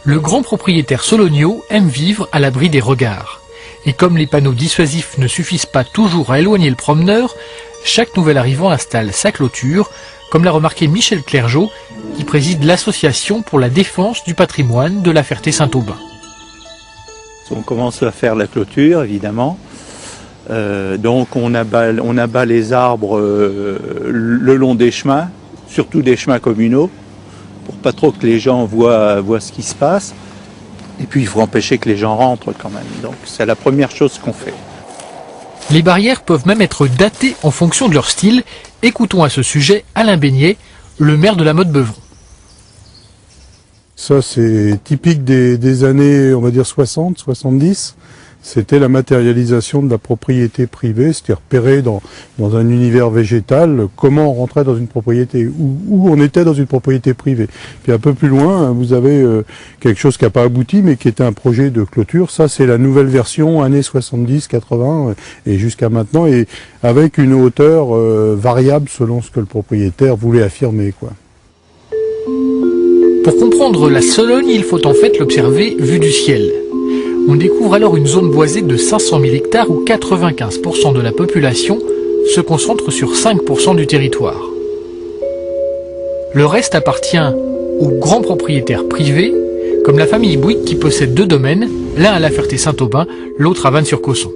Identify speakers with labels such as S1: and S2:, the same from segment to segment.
S1: Le grand propriétaire Sologno aime vivre à l'abri des regards. Et comme les panneaux dissuasifs ne suffisent pas toujours à éloigner le promeneur, chaque nouvel arrivant installe sa clôture, comme l'a remarqué Michel Clergeau, qui préside l'association pour la défense du patrimoine de La Ferté-Saint-Aubin.
S2: On commence à faire la clôture, évidemment. Donc on abat les arbres le long des chemins, surtout des chemins communaux, pour pas trop que les gens voient ce qui se passe. Et puis il faut empêcher que les gens rentrent quand même. Donc c'est la première chose qu'on fait.
S1: Les barrières peuvent même être datées en fonction de leur style. Écoutons à ce sujet Alain Beignet, le maire de la Motte-Beuvron.
S3: Ça c'est typique des années, on va dire 60, 70. C'était la matérialisation de la propriété privée, c'était repéré dans un univers végétal, comment on rentrait dans une propriété, où on était dans une propriété privée. Puis un peu plus loin, vous avez quelque chose qui n'a pas abouti, mais qui était un projet de clôture. Ça, c'est la nouvelle version, années 70, 80, et jusqu'à maintenant, et avec une hauteur variable selon ce que le propriétaire voulait affirmer, quoi.
S1: Pour comprendre la Sologne, il faut en fait l'observer vue du ciel. On découvre alors une zone boisée de 500 000 hectares où 95% de la population se concentre sur 5% du territoire. Le reste appartient aux grands propriétaires privés, comme la famille Bouygues qui possède 2 domaines, l'un à La Ferté-Saint-Aubin, l'autre à Vannes-sur-Cosson.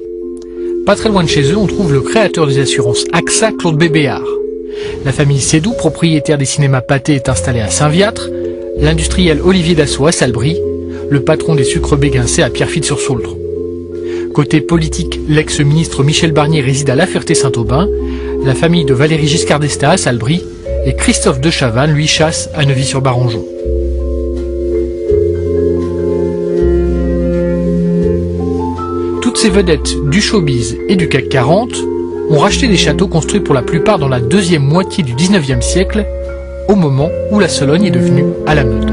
S1: Pas très loin de chez eux, on trouve le créateur des assurances AXA, Claude Bébéard. La famille Sédou, propriétaire des cinémas Pathé, est installée à Saint-Viâtre, l'industriel Olivier Dassault à Salbris, le patron des sucres Béguincé à Pierrefitte-sur-Sauldre. Côté politique, l'ex-ministre Michel Barnier réside à La Ferté-Saint-Aubin, la famille de Valéry Giscard d'Estaing à Salbris et Christophe de Chavannes, lui, chasse à Neuvy-sur-Barangeon. Toutes ces vedettes du showbiz et du CAC 40 ont racheté des châteaux construits pour la plupart dans la deuxième moitié du 19e siècle, au moment où la Sologne est devenue à la mode.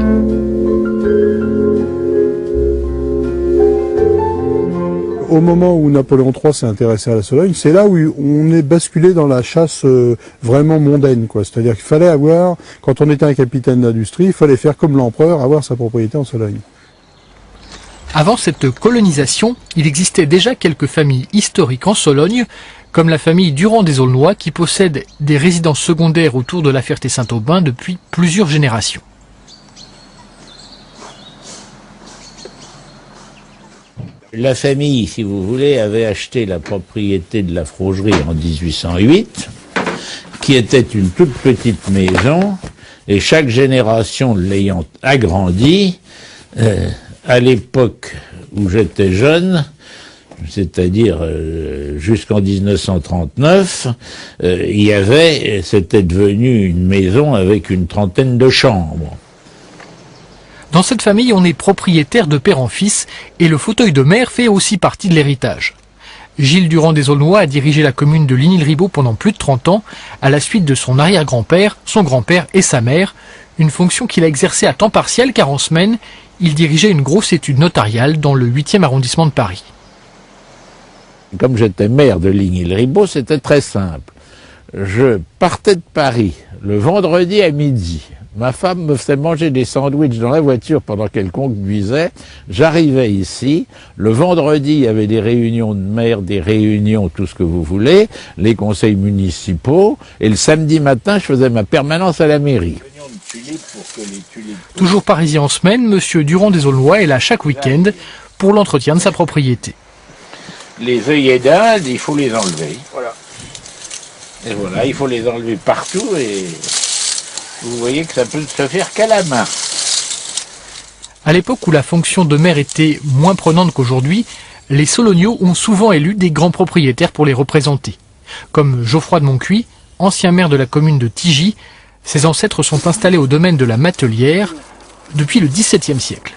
S3: Au moment où Napoléon III s'est intéressé à la Sologne, c'est là où on est basculé dans la chasse vraiment mondaine, quoi. C'est-à-dire qu'il fallait avoir, quand on était un capitaine d'industrie, il fallait faire comme l'empereur, avoir sa propriété en Sologne.
S1: Avant cette colonisation, il existait déjà quelques familles historiques en Sologne, comme la famille Durand des Aulnois qui possède des résidences secondaires autour de La Ferté-Saint-Aubin depuis plusieurs générations.
S4: La famille, si vous voulez, avait acheté la propriété de la Frogerie en 1808, qui était une toute petite maison, et chaque génération l'ayant agrandie, à l'époque où j'étais jeune, c'est-à-dire jusqu'en 1939, c'était devenu une maison avec une trentaine de chambres.
S1: Dans cette famille, on est propriétaire de père en fils et le fauteuil de maire fait aussi partie de l'héritage. Gilles Durand des Aulnois a dirigé la commune de Ligny-le-Ribaud pendant plus de 30 ans, à la suite de son arrière-grand-père, son grand-père et sa mère, une fonction qu'il a exercée à temps partiel car en semaine, il dirigeait une grosse étude notariale dans le 8e arrondissement de Paris.
S4: Comme j'étais maire de Ligny-le-Ribaud, c'était très simple. Je partais de Paris le vendredi à midi. Ma femme me faisait manger des sandwichs dans la voiture pendant qu'elle conduisait. J'arrivais ici. Le vendredi, il y avait des réunions de maires, des réunions, tout ce que vous voulez, les conseils municipaux. Et le samedi matin, je faisais ma permanence à la mairie.
S1: Toujours parisien en semaine, monsieur Durand des Aulnois est là chaque week-end pour l'entretien de sa propriété.
S4: Les œillets d'Inde, il faut les enlever. Voilà. Et voilà, il faut les enlever partout et vous voyez que ça peut se faire qu'à la main.
S1: À l'époque où la fonction de maire était moins prenante qu'aujourd'hui, les Solognos ont souvent élu des grands propriétaires pour les représenter. Comme Geoffroy de Moncuy, ancien maire de la commune de Tigy, ses ancêtres sont installés au domaine de la Matelière depuis le XVIIe siècle.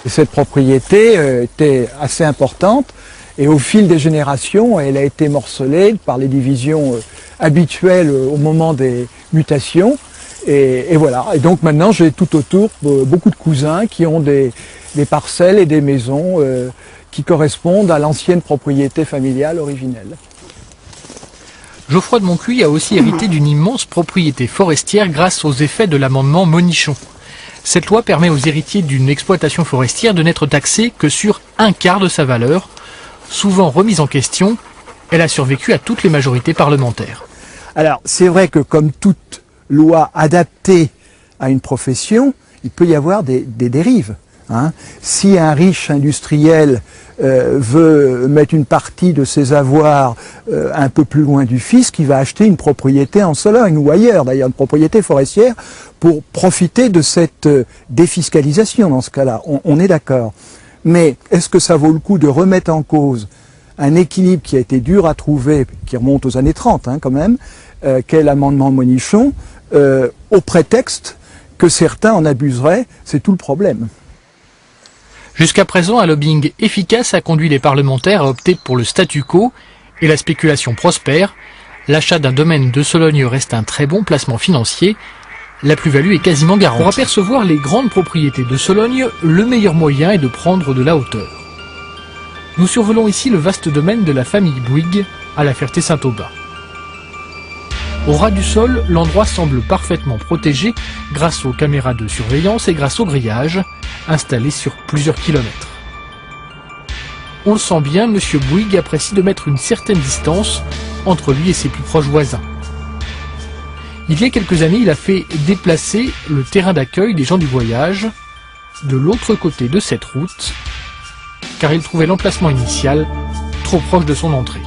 S5: Cette propriété était assez importante et au fil des générations, elle a été morcelée par les divisions habituelles au moment des mutations. Et voilà. Et donc maintenant, j'ai tout autour beaucoup de cousins qui ont des parcelles et des maisons qui correspondent à l'ancienne propriété familiale originelle.
S1: Geoffroy de Moncuy a aussi hérité d'une immense propriété forestière grâce aux effets de l'amendement Monichon. Cette loi permet aux héritiers d'une exploitation forestière de n'être taxés que sur un quart de sa valeur. Souvent remise en question, elle a survécu à toutes les majorités parlementaires.
S5: Alors, c'est vrai que comme toute loi adaptée à une profession, il peut y avoir des dérives. Si un riche industriel veut mettre une partie de ses avoirs un peu plus loin du fisc, il va acheter une propriété en Sologne ou ailleurs, d'ailleurs une propriété forestière, pour profiter de cette défiscalisation dans ce cas-là. On est d'accord. Mais est-ce que ça vaut le coup de remettre en cause un équilibre qui a été dur à trouver, qui remonte aux années 30 quand même, qu'est l'amendement Monichon, au prétexte que certains en abuseraient? C'est tout le problème.
S1: Jusqu'à présent, un lobbying efficace a conduit les parlementaires à opter pour le statu quo et la spéculation prospère. L'achat d'un domaine de Sologne reste un très bon placement financier. La plus-value est quasiment garantie. Pour apercevoir les grandes propriétés de Sologne, le meilleur moyen est de prendre de la hauteur. Nous survolons ici le vaste domaine de la famille Bouygues à la Ferté-Saint-Aubin. Au ras du sol, l'endroit semble parfaitement protégé grâce aux caméras de surveillance et grâce aux grillages installés sur plusieurs kilomètres. On le sent bien, M. Bouygues apprécie de mettre une certaine distance entre lui et ses plus proches voisins. Il y a quelques années, il a fait déplacer le terrain d'accueil des gens du voyage de l'autre côté de cette route, car il trouvait l'emplacement initial trop proche de son entrée.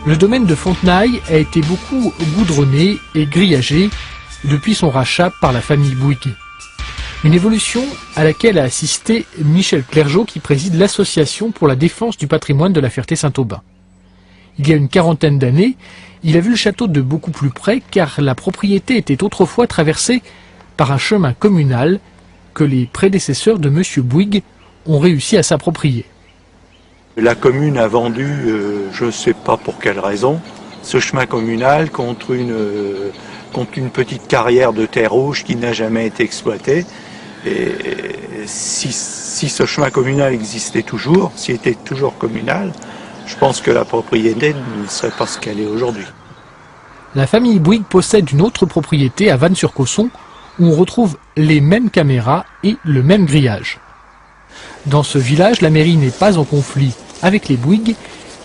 S1: Le domaine de Fontenailles a été beaucoup goudronné et grillagé depuis son rachat par la famille Bouygues. Une évolution à laquelle a assisté Michel Clergeau, qui préside l'association pour la défense du patrimoine de la Ferté-Saint-Aubin. Il y a une quarantaine d'années, il a vu le château de beaucoup plus près car la propriété était autrefois traversée par un chemin communal que les prédécesseurs de M. Bouygues ont réussi à s'approprier.
S2: La commune a vendu, je ne sais pas pour quelle raison, ce chemin communal contre une petite carrière de terre rouge qui n'a jamais été exploitée. Et si ce chemin communal existait toujours, s'il était toujours communal, je pense que la propriété ne serait pas ce qu'elle est aujourd'hui.
S1: La famille Bouygues possède une autre propriété à Vannes-sur-Cosson où on retrouve les mêmes caméras et le même grillage. Dans ce village, la mairie n'est pas en conflit avec les Bouygues,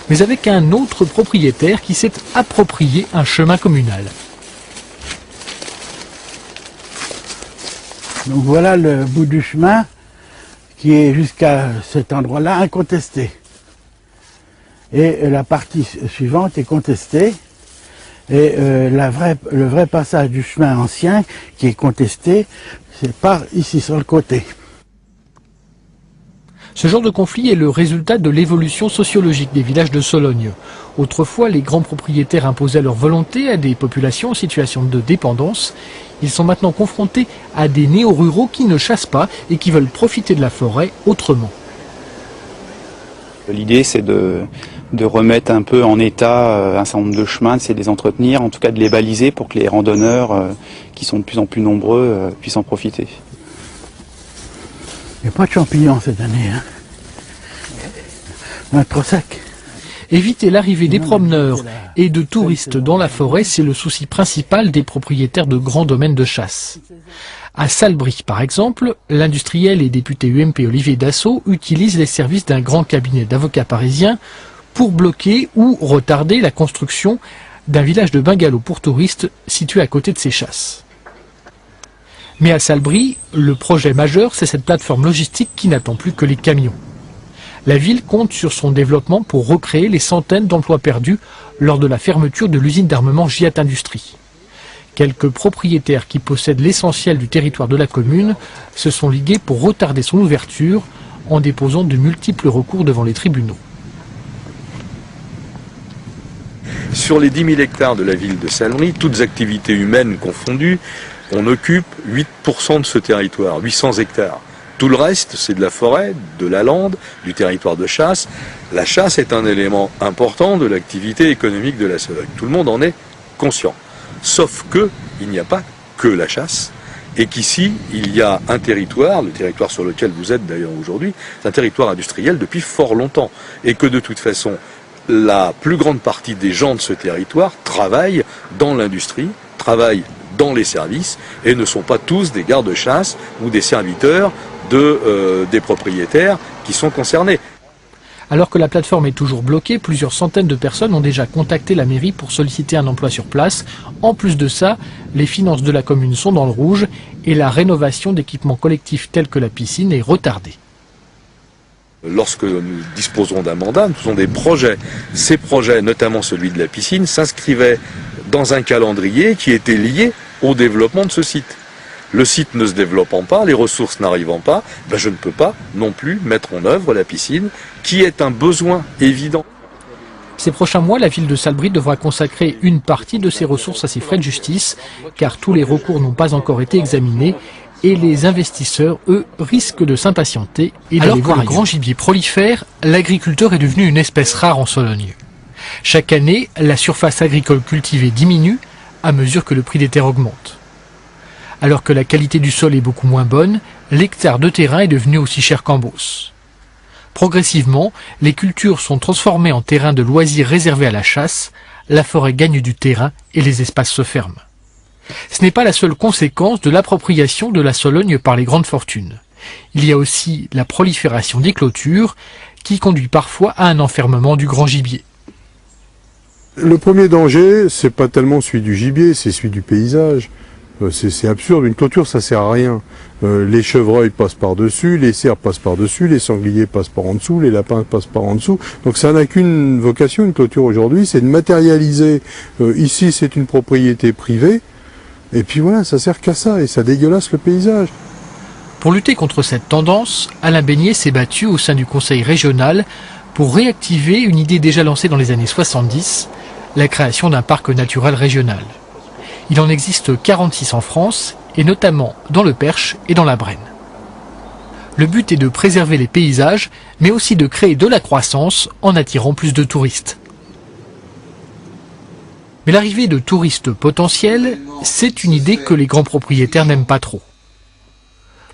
S1: mais avec un autre propriétaire qui s'est approprié un chemin communal.
S6: Donc voilà le bout du chemin qui est jusqu'à cet endroit-là incontesté. Et la partie suivante est contestée. Et le vrai passage du chemin ancien qui est contesté, c'est par ici sur le côté.
S1: Ce genre de conflit est le résultat de l'évolution sociologique des villages de Sologne. Autrefois, les grands propriétaires imposaient leur volonté à des populations en situation de dépendance. Ils sont maintenant confrontés à des néo-ruraux qui ne chassent pas et qui veulent profiter de la forêt autrement.
S7: L'idée, c'est de remettre un peu en état un certain nombre de chemins, c'est de les entretenir, en tout cas de les baliser pour que les randonneurs, qui sont de plus en plus nombreux, puissent en profiter.
S6: Il n'y a pas de champignons cette année, trop sec.
S1: Éviter l'arrivée des promeneurs et de touristes dans la forêt, c'est le souci principal des propriétaires de grands domaines de chasse. À Salbris, par exemple, l'industriel et député UMP Olivier Dassault utilise les services d'un grand cabinet d'avocats parisiens pour bloquer ou retarder la construction d'un village de bungalows pour touristes situé à côté de ces chasses. Mais à Salbris, le projet majeur, c'est cette plateforme logistique qui n'attend plus que les camions. La ville compte sur son développement pour recréer les centaines d'emplois perdus lors de la fermeture de l'usine d'armement Giat Industrie. Quelques propriétaires qui possèdent l'essentiel du territoire de la commune se sont ligués pour retarder son ouverture en déposant de multiples recours devant les tribunaux.
S8: Sur les 10 000 hectares de la ville de Salbris, toutes activités humaines confondues, on occupe 8% de ce territoire, 800 hectares. Tout le reste, c'est de la forêt, de la lande, du territoire de chasse. La chasse est un élément important de l'activité économique de la Sologne. Tout le monde en est conscient. Sauf que il n'y a pas que la chasse, et qu'ici, il y a un territoire, le territoire sur lequel vous êtes d'ailleurs aujourd'hui, c'est un territoire industriel depuis fort longtemps. Et que de toute façon, la plus grande partie des gens de ce territoire travaillent dans l'industrie, travaillent dans les services et ne sont pas tous des gardes-chasse ou des serviteurs des propriétaires qui sont concernés.
S1: Alors que la plateforme est toujours bloquée, plusieurs centaines de personnes ont déjà contacté la mairie pour solliciter un emploi sur place. En plus de ça, les finances de la commune sont dans le rouge et la rénovation d'équipements collectifs tels que la piscine est retardée.
S8: Lorsque nous disposons d'un mandat, nous faisons des projets. Ces projets, notamment celui de la piscine, s'inscrivaient dans un calendrier qui était lié au développement de ce site. Le site ne se développant pas, les ressources n'arrivant pas, je ne peux pas non plus mettre en œuvre la piscine, qui est un besoin évident.
S1: Ces prochains mois, la ville de Salbris devra consacrer une partie de ses ressources à ses frais de justice, car tous les recours n'ont pas encore été examinés, et les investisseurs, eux, risquent de s'impatienter et d'aller voir le grand gibier prolifère. L'agriculteur est devenu une espèce rare en Sologne. Chaque année, la surface agricole cultivée diminue à mesure que le prix des terres augmente. Alors que la qualité du sol est beaucoup moins bonne, l'hectare de terrain est devenu aussi cher qu'en Beauce. Progressivement, les cultures sont transformées en terrains de loisirs réservés à la chasse, la forêt gagne du terrain et les espaces se ferment. Ce n'est pas la seule conséquence de l'appropriation de la Sologne par les grandes fortunes. Il y a aussi la prolifération des clôtures qui conduit parfois à un enfermement du grand gibier.
S3: Le premier danger, c'est pas tellement celui du gibier, c'est celui du paysage. C'est absurde, une clôture ça sert à rien. Les chevreuils passent par-dessus, les cerfs passent par-dessus, les sangliers passent par en dessous, les lapins passent par en dessous. Donc ça n'a qu'une vocation, une clôture aujourd'hui, c'est de matérialiser. Ici c'est une propriété privée, et puis voilà, ça sert qu'à ça, et ça dégueulasse le paysage.
S1: Pour lutter contre cette tendance, Alain Beignet s'est battu au sein du conseil régional pour réactiver une idée déjà lancée dans les années 70, la création d'un parc naturel régional. Il en existe 46 en France, et notamment dans le Perche et dans la Brenne. Le but est de préserver les paysages, mais aussi de créer de la croissance en attirant plus de touristes. Mais l'arrivée de touristes potentiels, c'est une idée que les grands propriétaires n'aiment pas trop.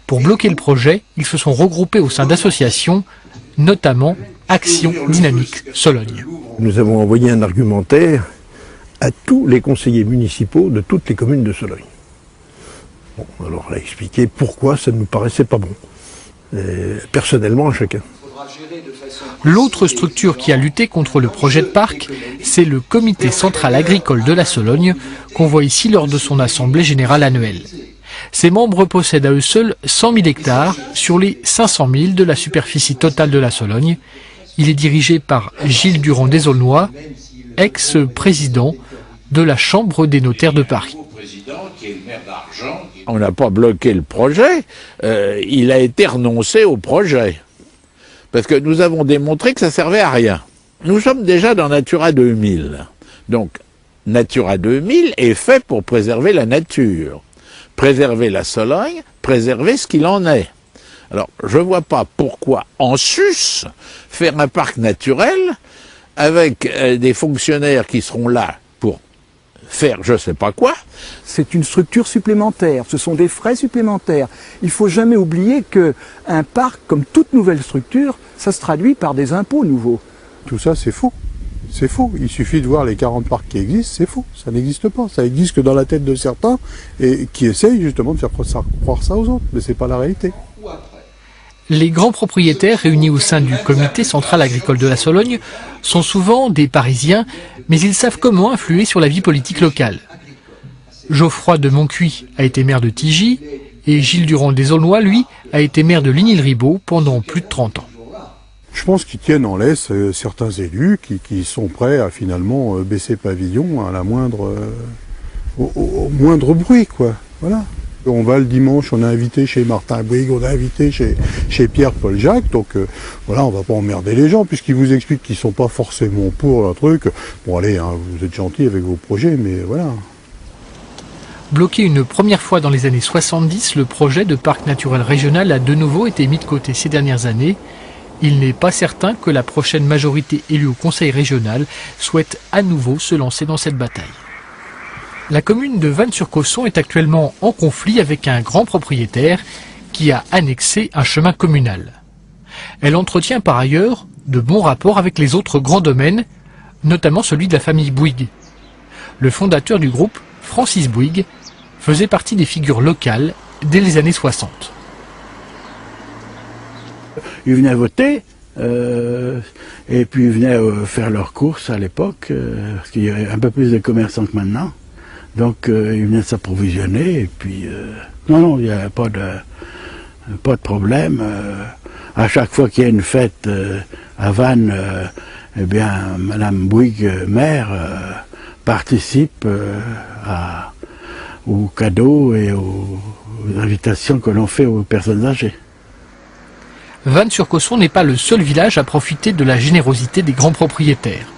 S1: Pour bloquer le projet, ils se sont regroupés au sein d'associations, notamment Action Dynamique Sologne.
S9: Nous avons envoyé un argumentaire à tous les conseillers municipaux de toutes les communes de Sologne. Bon, alors on a expliqué pourquoi ça ne nous paraissait pas bon, personnellement à chacun.
S1: L'autre structure qui a lutté contre le projet de parc, c'est le Comité central agricole de la Sologne, qu'on voit ici lors de son assemblée générale annuelle. Ses membres possèdent à eux seuls 100 000 hectares sur les 500 000 de la superficie totale de la Sologne. Il est dirigé par Gilles Durand des Aulnois, ex-président de la Chambre des notaires de Paris.
S4: On n'a pas bloqué le projet, il a été renoncé au projet. Parce que nous avons démontré que ça servait à rien. Nous sommes déjà dans Natura 2000. Donc, Natura 2000 est fait pour préserver la nature, préserver la Sologne, préserver ce qu'il en est. Alors, je ne vois pas pourquoi, en sus, faire un parc naturel avec des fonctionnaires qui seront là pour faire je ne sais pas quoi.
S5: C'est une structure supplémentaire, ce sont des frais supplémentaires. Il ne faut jamais oublier qu'un parc, comme toute nouvelle structure, ça se traduit par des impôts nouveaux.
S3: Tout ça c'est faux. C'est faux. Il suffit de voir les 40 parcs qui existent, c'est faux. Ça n'existe pas. Ça existe que dans la tête de certains et qui essayent justement de faire croire ça aux autres. Mais c'est pas la réalité.
S1: Les grands propriétaires réunis au sein du comité central agricole de la Sologne sont souvent des Parisiens, mais ils savent comment influer sur la vie politique locale. Geoffroy de Moncuy a été maire de Tigy et Gilles Durand des Aulnois, lui, a été maire de Ligny-le-Ribaud pendant plus de 30 ans.
S3: Je pense qu'ils tiennent en laisse certains élus qui sont prêts à finalement baisser pavillon à la moindre, au moindre bruit, quoi. Voilà. On va le dimanche, on a invité chez Martin Bouygues, on a invité chez Pierre-Paul Jacques, donc voilà, on va pas emmerder les gens, puisqu'ils vous expliquent qu'ils sont pas forcément pour un truc. Bon allez, hein, vous êtes gentils avec vos projets, mais voilà.
S1: Bloqué une première fois dans les années 70, le projet de parc naturel régional a de nouveau été mis de côté ces dernières années. Il n'est pas certain que la prochaine majorité élue au conseil régional souhaite à nouveau se lancer dans cette bataille. La commune de Vannes-sur-Cosson est actuellement en conflit avec un grand propriétaire qui a annexé un chemin communal. Elle entretient par ailleurs de bons rapports avec les autres grands domaines, notamment celui de la famille Bouygues. Le fondateur du groupe, Francis Bouygues, faisait partie des figures locales dès les années 60.
S6: Ils venaient voter, et puis ils venaient faire leurs courses à l'époque, parce qu'il y avait un peu plus de commerçants que maintenant. Donc ils venaient s'approvisionner, et puis non, il n'y a pas de problème. À chaque fois qu'il y a une fête à Vannes, eh bien, Madame Bouygues, maire, participe aux cadeaux et aux invitations que l'on fait aux personnes âgées.
S1: Vannes-sur-Cosson n'est pas le seul village à profiter de la générosité des grands propriétaires.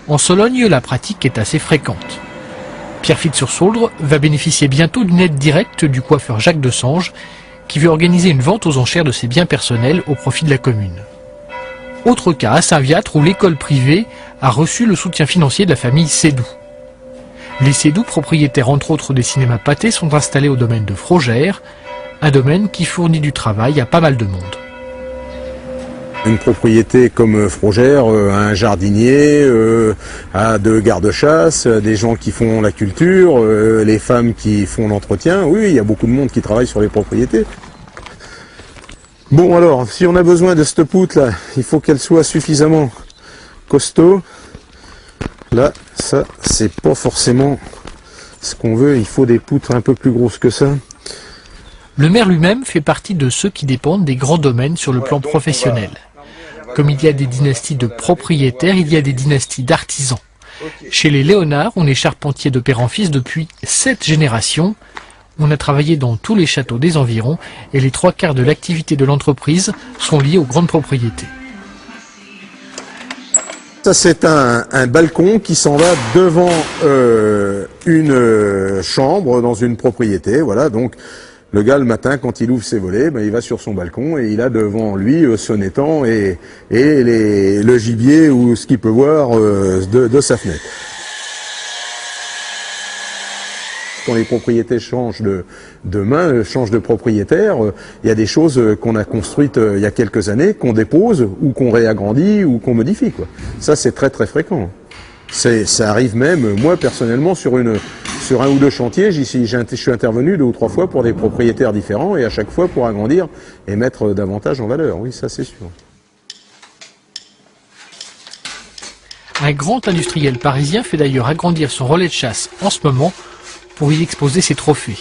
S1: En Sologne, la pratique est assez fréquente. Pierrefitte-sur-Sauldre va bénéficier bientôt d'une aide directe du coiffeur Jacques Desange, qui veut organiser une vente aux enchères de ses biens personnels au profit de la commune. Autre cas à Saint-Viâtre où l'école privée a reçu le soutien financier de la famille Sédou. Les Sédou, propriétaires entre autres des cinémas Pathé, sont installés au domaine de Frogères, un domaine qui fournit du travail à pas mal de monde.
S10: Une propriété comme Frogères a un jardinier, a de gardes-chasse, des gens qui font la culture, les femmes qui font l'entretien. Oui, il y a beaucoup de monde qui travaille sur les propriétés. Bon alors, si on a besoin de cette poutre là, il faut qu'elle soit suffisamment costaud. Là, ça, c'est pas forcément ce qu'on veut, il faut des poutres un peu plus grosses que ça.
S1: Le maire lui-même fait partie de ceux qui dépendent des grands domaines sur le plan professionnel. Comme il y a des dynasties de propriétaires, il y a des dynasties d'artisans. Chez les Léonard, on est charpentier de père en fils depuis 7 générations. On a travaillé dans tous les châteaux des environs et les 3/4 de l'activité de l'entreprise sont liés aux grandes propriétés.
S10: Ça c'est un balcon qui s'en va devant une chambre dans une propriété, voilà, donc le gars, le matin, quand il ouvre ses volets, ben, il va sur son balcon et il a devant lui son étang et le gibier ou ce qu'il peut voir de sa fenêtre. Quand les propriétés changent de main, changent de propriétaire, il y a des choses qu'on a construites il y a quelques années, qu'on dépose ou qu'on réagrandit ou qu'on modifie, quoi. Ça, c'est très très fréquent. Ça arrive même, moi personnellement, sur un ou deux chantiers, je suis intervenu 2 ou 3 fois pour des propriétaires différents et à chaque fois pour agrandir et mettre davantage en valeur. Oui, ça c'est sûr.
S1: Un grand industriel parisien fait d'ailleurs agrandir son relais de chasse en ce moment pour y exposer ses trophées.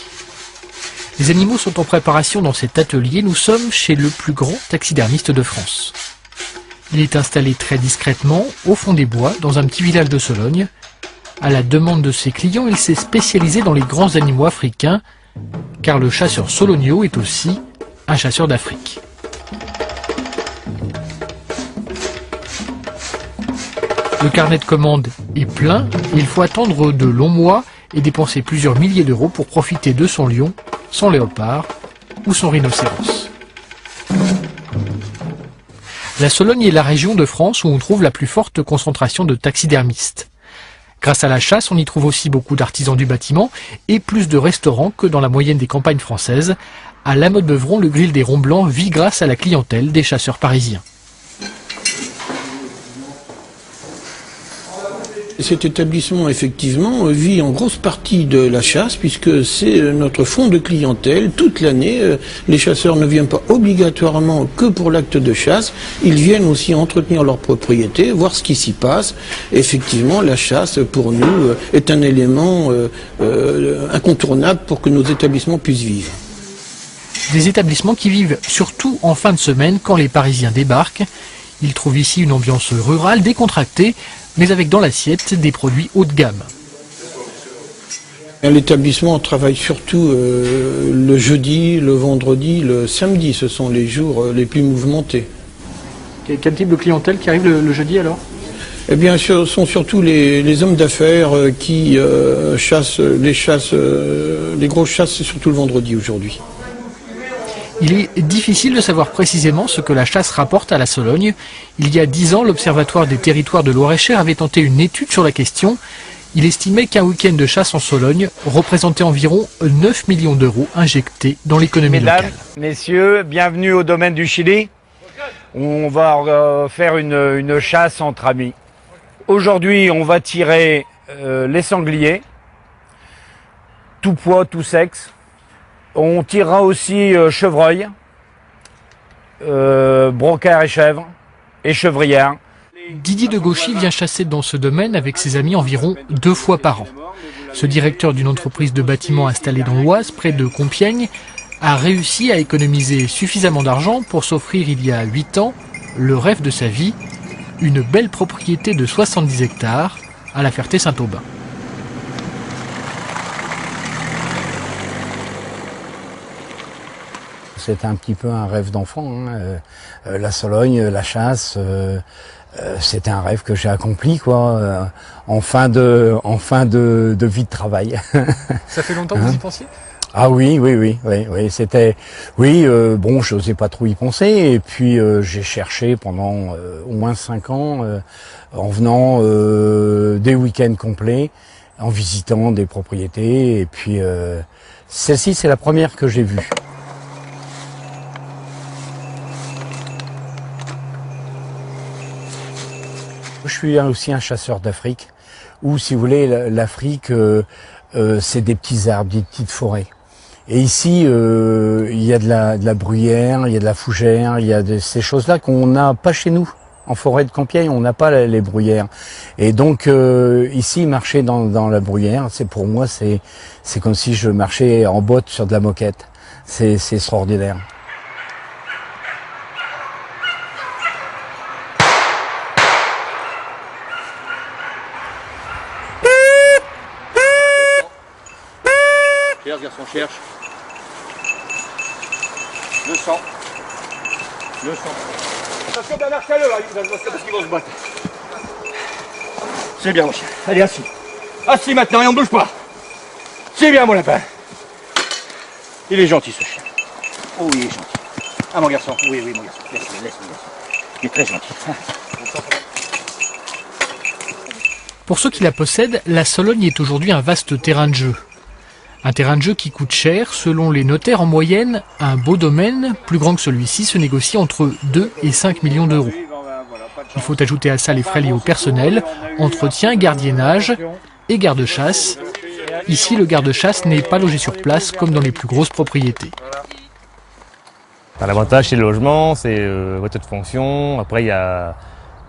S1: Les animaux sont en préparation dans cet atelier. Nous sommes chez le plus grand taxidermiste de France. Il est installé très discrètement, au fond des bois, dans un petit village de Sologne. À la demande de ses clients, il s'est spécialisé dans les grands animaux africains, car le chasseur Sologno est aussi un chasseur d'Afrique. Le carnet de commandes est plein et il faut attendre de longs mois et dépenser plusieurs milliers d'euros pour profiter de son lion, son léopard ou son rhinocéros. La Sologne est la région de France où on trouve la plus forte concentration de taxidermistes. Grâce à la chasse, on y trouve aussi beaucoup d'artisans du bâtiment et plus de restaurants que dans la moyenne des campagnes françaises. À La Motte-Beuvron, le grill des Ronds Blancs vit grâce à la clientèle des chasseurs parisiens.
S11: Cet établissement, effectivement, vit en grosse partie de la chasse, puisque c'est notre fonds de clientèle. Toute l'année, les chasseurs ne viennent pas obligatoirement que pour l'acte de chasse. Ils viennent aussi entretenir leur propriété, voir ce qui s'y passe. Effectivement, la chasse, pour nous, est un élément incontournable pour que nos établissements puissent vivre.
S1: Des établissements qui vivent surtout en fin de semaine quand les Parisiens débarquent. Ils trouvent ici une ambiance rurale, décontractée, mais avec dans l'assiette des produits haut de gamme.
S11: L'établissement travaille surtout le jeudi, le vendredi, le samedi. Ce sont les jours les plus mouvementés.
S1: Quel type de clientèle qui arrive le jeudi alors ?
S11: Eh bien, ce sont surtout les hommes d'affaires qui chassent les grosses chasses, c'est surtout le vendredi aujourd'hui.
S1: Il est difficile de savoir précisément ce que la chasse rapporte à la Sologne. Il y a 10 ans, l'Observatoire des territoires de Loir-et-Cher avait tenté une étude sur la question. Il estimait qu'un week-end de chasse en Sologne représentait environ 9 millions d'euros injectés dans l'économie locale.
S12: Mesdames, messieurs, bienvenue au domaine du Chili. On va faire une chasse entre amis. Aujourd'hui, on va tirer les sangliers. tout poids, tout sexe. On tirera aussi chevreuil, brocard et chèvre, et chevrière.
S1: Didier de Gauchy vient chasser dans ce domaine avec ses amis environ 2 fois par an. Ce directeur d'une entreprise de bâtiments installée dans l'Oise, près de Compiègne, a réussi à économiser suffisamment d'argent pour s'offrir il y a 8 ans le rêve de sa vie, une belle propriété de 70 hectares à La Ferté-Saint-Aubin.
S13: C'était un petit peu un rêve d'enfant, hein. La Sologne, la chasse, c'était un rêve que j'ai accompli, quoi, en fin de vie de travail.
S1: Ça fait longtemps que vous y pensiez ?
S13: Ah oui, c'était, bon, je n'osais pas trop y penser, et puis j'ai cherché pendant au moins 5 ans, en venant des week-ends complets, en visitant des propriétés, et puis celle-ci, c'est la première que j'ai vue. Je suis aussi un chasseur d'Afrique, où, si vous voulez, l'Afrique, c'est des petits arbres, des petites forêts. Et ici, il y a de la bruyère, il y a de la fougère, il y a ces choses-là qu'on n'a pas chez nous. En forêt de Compiègne, on n'a pas les bruyères. Et donc, ici, marcher dans la bruyère, pour moi, c'est comme si je marchais en botte sur de la moquette. C'est extraordinaire.
S14: Cherche, garçon, cherche. 200. Attention, Bernard, calme là, parce qu'ils vont se battre. C'est bien, mon chien. Allez, assis. Assis maintenant et on ne bouge pas. C'est bien, mon lapin. Il est gentil, ce chien. Oh, il est gentil. Ah, mon garçon. Oui, mon garçon. Laisse-le. Il est très gentil.
S1: Pour ceux qui la possèdent, la Sologne est aujourd'hui un vaste terrain de jeu. Un terrain de jeu qui coûte cher. Selon les notaires, en moyenne, un beau domaine, plus grand que celui-ci, se négocie entre 2 et 5 millions d'euros. Il faut ajouter à ça les frais liés au personnel, entretien, gardiennage et garde-chasse. Ici, le garde-chasse n'est pas logé sur place comme dans les plus grosses propriétés.
S15: L'avantage, c'est le logement, c'est voiture de fonction. Après, il y a,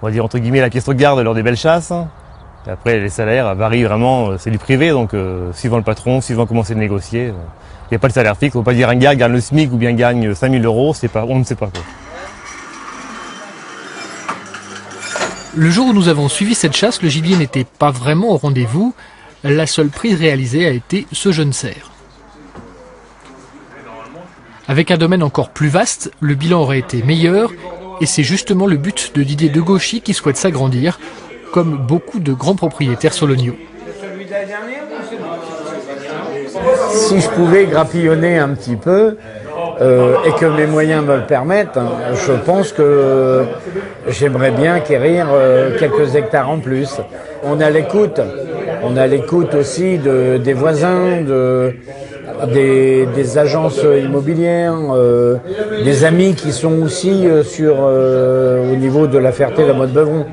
S15: on va dire entre guillemets, la pièce de garde lors des belles chasses. Et après, les salaires varient vraiment, c'est du privé, donc suivant le patron, suivant comment c'est négocié. Il n'y a pas de salaire fixe, on ne peut pas dire un gars gagne le SMIC ou bien gagne 5 000 euros, on ne sait pas quoi.
S1: Le jour où nous avons suivi cette chasse, le gibier n'était pas vraiment au rendez-vous. La seule prise réalisée a été ce jeune cerf. Avec un domaine encore plus vaste, le bilan aurait été meilleur, et c'est justement le but de Didier de Gauchy qui souhaite s'agrandir, comme beaucoup de grands propriétaires soloniaux.
S13: Si je pouvais grappillonner un petit peu, et que mes moyens me le permettent, je pense que j'aimerais bien acquérir quelques hectares en plus. On a l'écoute aussi des voisins, des agences immobilières, des amis qui sont aussi au niveau de la Ferté, la Motte-Beuvron.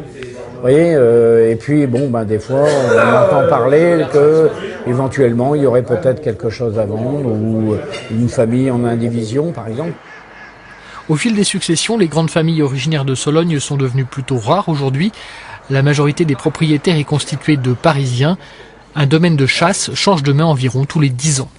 S13: Vous voyez, et puis des fois on entend parler que éventuellement il y aurait peut-être quelque chose à vendre ou une famille en indivision par exemple.
S1: Au fil des successions, les grandes familles originaires de Sologne sont devenues plutôt rares aujourd'hui. La majorité des propriétaires est constituée de Parisiens. Un domaine de chasse change de main environ tous les 10 ans.